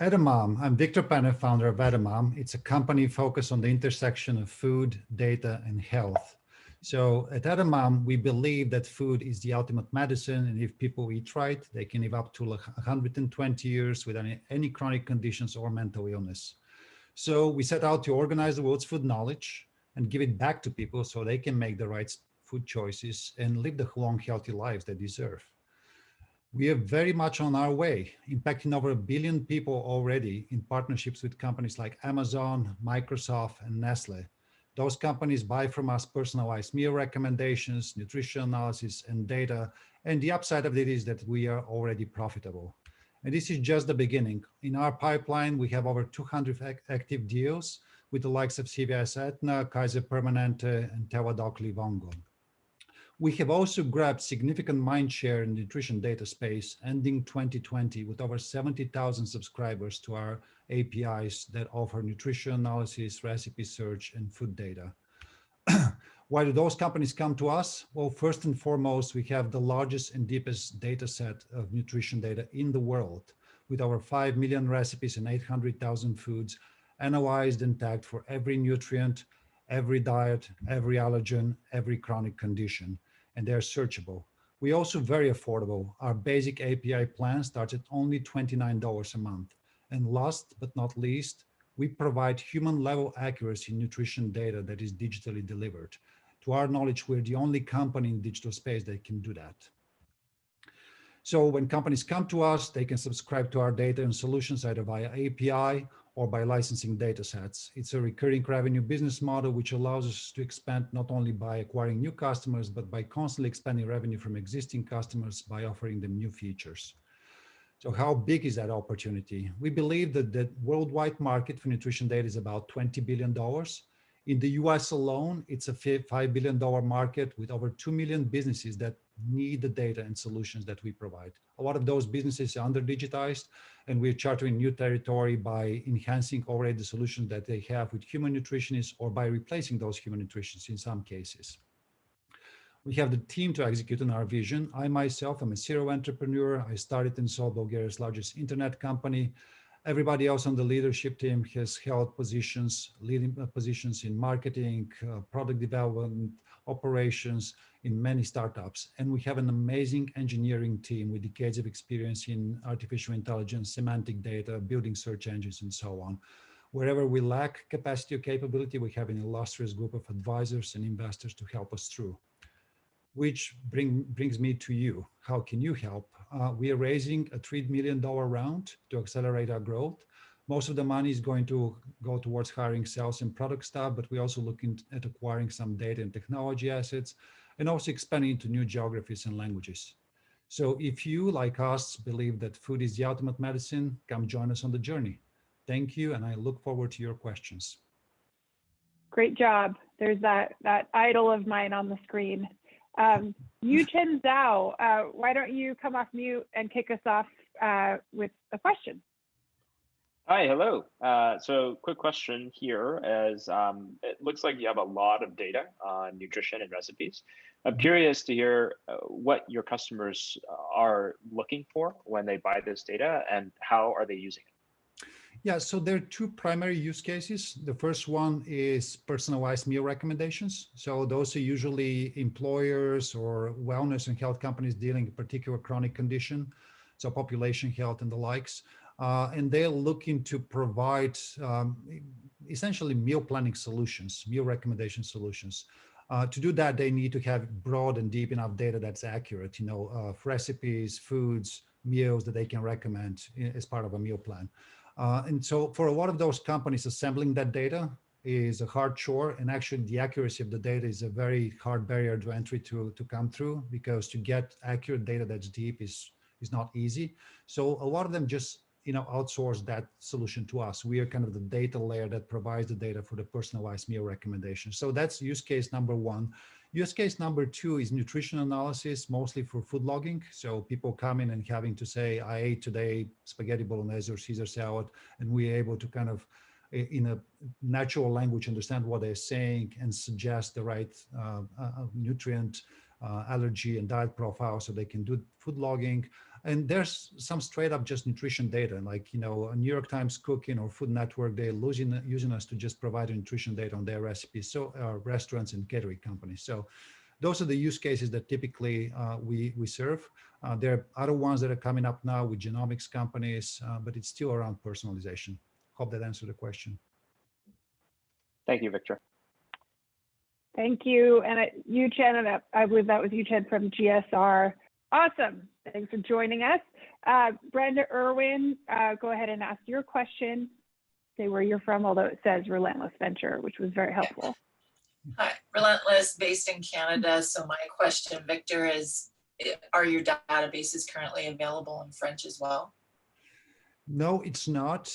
Edamam. I'm Victor Penev, founder of Edamam. It's a company focused on the intersection of food, data, and health. So at Edamam, we believe that food is the ultimate medicine, and if people eat right, they can live up to 120 years without any chronic conditions or mental illness. So we set out to organize the world's food knowledge and give it back to people so they can make the right food choices and live the long, healthy lives they deserve. We are very much on our way, impacting over 1 billion people already in partnerships with companies like Amazon, Microsoft, and Nestle. Those companies buy from us personalized meal recommendations, nutrition analysis, and data. And the upside of it is that we are already profitable. And this is just the beginning. In our pipeline, we have over 200 active deals with the likes of CVS Aetna, Kaiser Permanente, and Teladoc Livongo. We have also grabbed significant mind share in the nutrition data space, ending 2020 with over 70,000 subscribers to our APIs that offer nutrition analysis, recipe search, and food data. Why do those companies come to us? Well, first and foremost, we have the largest and deepest data set of nutrition data in the world, with over 5 million recipes and 800,000 foods analyzed and tagged for every nutrient, every diet, every allergen, every chronic condition, and they're searchable. We also very affordable. Our basic API plan starts at only $29 a month. And last but not least, we provide human-level accuracy nutrition data that is digitally delivered. To our knowledge, we're the only company in the digital space that can do that. So when companies come to us, they can subscribe to our data and solutions either via API or by licensing data sets. It's a recurring revenue business model, which allows us to expand not only by acquiring new customers, but by constantly expanding revenue from existing customers by offering them new features. So how big is that opportunity? We believe that the worldwide market for nutrition data is about $20 billion. In the US alone, it's a $5 billion market with over 2 million businesses that need the data and solutions that we provide. A lot of those businesses are under-digitized, and we're chartering new territory by enhancing already the solutions that they have with human nutritionists or by replacing those human nutritionists in some cases. We have the team to execute on our vision. I myself am a serial entrepreneur. I started and sold Bulgaria's largest internet company. Everybody else on the leadership team has held positions, leading positions in marketing, product development, operations in many startups. And we have an amazing engineering team with decades of experience in artificial intelligence, semantic data, building search engines, and so on. Wherever we lack capacity or capability, we have an illustrious group of advisors and investors to help us through. Which brings me to you. How can you help? We are raising a $3 million round to accelerate our growth. Most of the money is going to go towards hiring sales and product staff, but we're also looking at acquiring some data and technology assets and also expanding into new geographies and languages. So if you, like us, believe that food is the ultimate medicine, come join us on the journey. Thank you, and I look forward to your questions. Great job. There's that idol of mine on the screen. Yu-Chen Zhao, why don't you come off mute and kick us off with a question? Hi, hello. So quick question here is, it looks like you have a lot of data on nutrition and recipes. I'm curious to hear what your customers are looking for when they buy this data and how are they using it? Yeah, so there are two primary use cases. The first one is personalized meal recommendations. So those are usually employers or wellness and health companies dealing with a particular chronic condition, so population health and the likes. And they're looking to provide essentially meal planning solutions, meal recommendation solutions. To do that, they need to have broad and deep enough data that's accurate, recipes, foods, meals that they can recommend as part of a meal plan. And so for a lot of those companies, assembling that data is a hard chore. And actually the accuracy of the data is a very hard barrier to entry to come through, because to get accurate data that's deep is not easy. So a lot of them just outsource that solution to us. We are kind of the data layer that provides the data for the personalized meal recommendations. So that's use case number one. Use case number two is nutrition analysis, mostly for food logging. So people come in and having to say, I ate today spaghetti bolognese or Caesar salad, and we're able to kind of, in a natural language, understand what they're saying and suggest the right nutrient, allergy, and diet profile so they can do food logging. And there's some straight up just nutrition data, like, a New York Times Cooking or Food Network, they're using us to just provide nutrition data on their recipes. So restaurants and catering companies. So those are the use cases that typically we serve. There are other ones that are coming up now with genomics companies, but it's still around personalization. Hope that answered the question. Thank you, Victor. Thank you. And Yu-Chen, and I believe that was Yu-Chen from GSR. Awesome. Thanks for joining us. Brenda Irwin, go ahead and ask your question. Say where you're from, although it says Relentless Venture, which was very helpful. Hi, Relentless, based in Canada. So my question, Victor, is, are your databases currently available in French as well? No, it's not.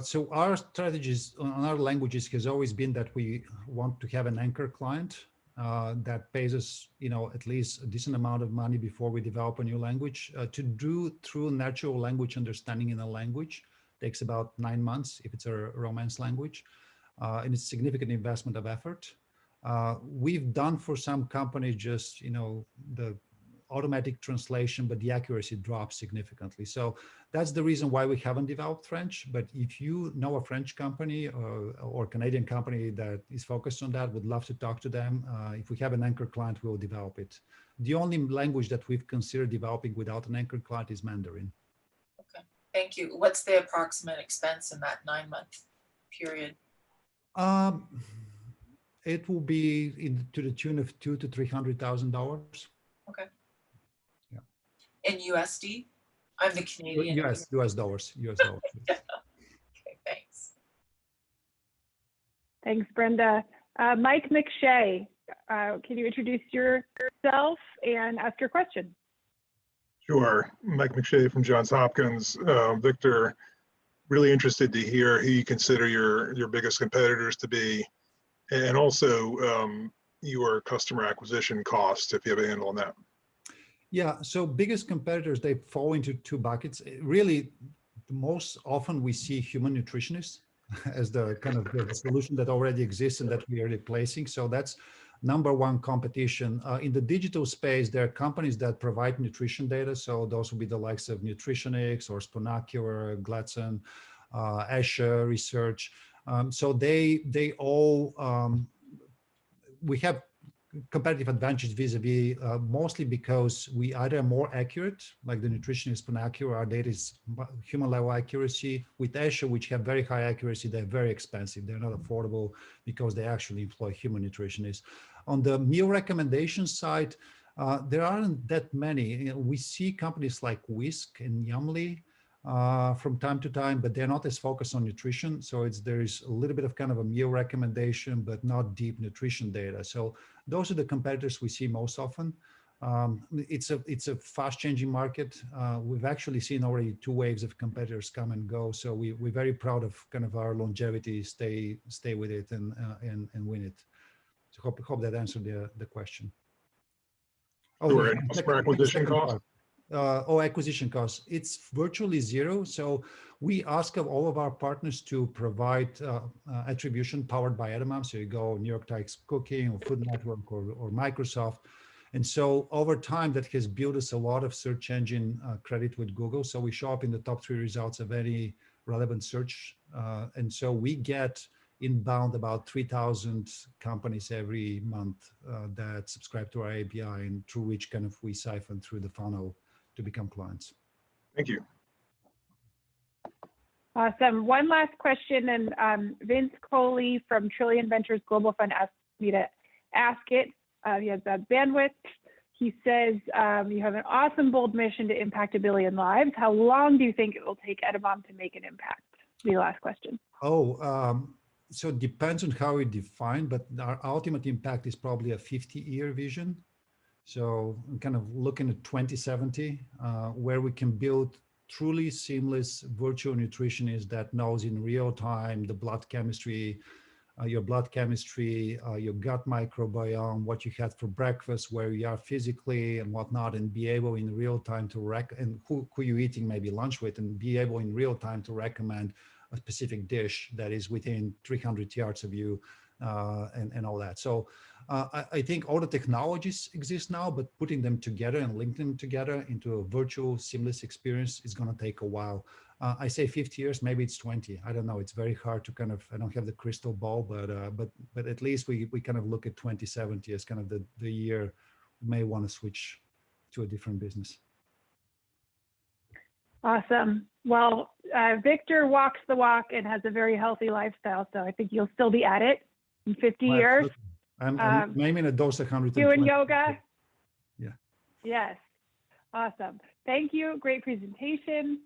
So our strategies on our languages has always been that we want to have an anchor client that pays us, at least a decent amount of money before we develop a new language. To do true natural language understanding in a language takes about 9 months if it's a Romance language, and it's significant investment of effort. We've done for some companies just, the automatic translation, but the accuracy drops significantly. So that's the reason why we haven't developed French. But if you know a French company or Canadian company that is focused on that, would love to talk to them. If we have an anchor client, we'll develop it. The only language that we've considered developing without an anchor client is Mandarin. Okay, thank you. What's the approximate expense in that 9-month period? It will be to the tune of $200,000 to $300,000. Okay. Yeah. In USD? I'm the Canadian. US dollars. Okay, thanks. Thanks, Brenda. Mike McShay, can you introduce yourself and ask your question? Sure. Mike McShay from Johns Hopkins. Victor, really interested to hear who you consider your biggest competitors to be, and also your customer acquisition cost, if you have a handle on that. Yeah, so biggest competitors, they fall into two buckets. Really, most often we see human nutritionists as the kind of the solution that already exists and that we are replacing. So that's number one competition. In the digital space, there are companies that provide nutrition data. So those would be the likes of Nutritionix or Sponacular, Gladson, Escher Research. So they all, we have competitive advantage vis-a-vis, mostly because we either are more accurate, like the nutritionist Sponacular, our data is human level accuracy. With Escher, which have very high accuracy, they're very expensive. They're not affordable because they actually employ human nutritionists. On the meal recommendation side, there aren't that many. We see companies like Whisk and Yumly from time to time, but they're not as focused on nutrition. So there's a little bit of kind of a meal recommendation, but not deep nutrition data. So those are the competitors we see most often. It's a fast changing market. We've actually seen already 2 waves of competitors come and go. So we're very proud of kind of our longevity, stay with it and win it. So hope that answered the question. Oh, sure. Customer acquisition cost? Acquisition costs. It's virtually zero. So we ask of all of our partners to provide attribution powered by Edamam. So you go New York Times Cooking or Food Network or Microsoft. And so over time, that has built us a lot of search engine credit with Google. So we show up in the top 3 results of any relevant search. And so we get inbound about 3,000 companies every month that subscribe to our API, and through which kind of we siphon through the funnel to become clients. Thank you. Awesome. One last question, and Vince Coley from Trillion Ventures Global Fund asked me to ask it. He has that bandwidth. He says, you have an awesome, bold mission to impact 1 billion lives. How long do you think it will take Edamam to make an impact? The last question. So it depends on how we define, but our ultimate impact is probably a 50-year vision. So I'm kind of looking at 2070, where we can build truly seamless virtual nutritionist that knows in real time the blood chemistry, your blood chemistry, your gut microbiome, what you had for breakfast, where you are physically and whatnot, and be able in real time to and who you're eating maybe lunch with, and be able in real time to recommend a specific dish that is within 300 yards of you and all that. So I think all the technologies exist now, but putting them together and linking them together into a virtual seamless experience is going to take a while. I say 50 years, maybe it's 20. I don't know. It's very hard to kind of, I don't have the crystal ball, but at least we kind of look at 2070 as kind of the year we may want to switch to a different business. Awesome. Well, Victor walks the walk and has a very healthy lifestyle, so I think you'll still be at it in 50 years. I'm aiming at those 120. Doing yoga. Yeah. Yes. Awesome. Thank you. Great presentation.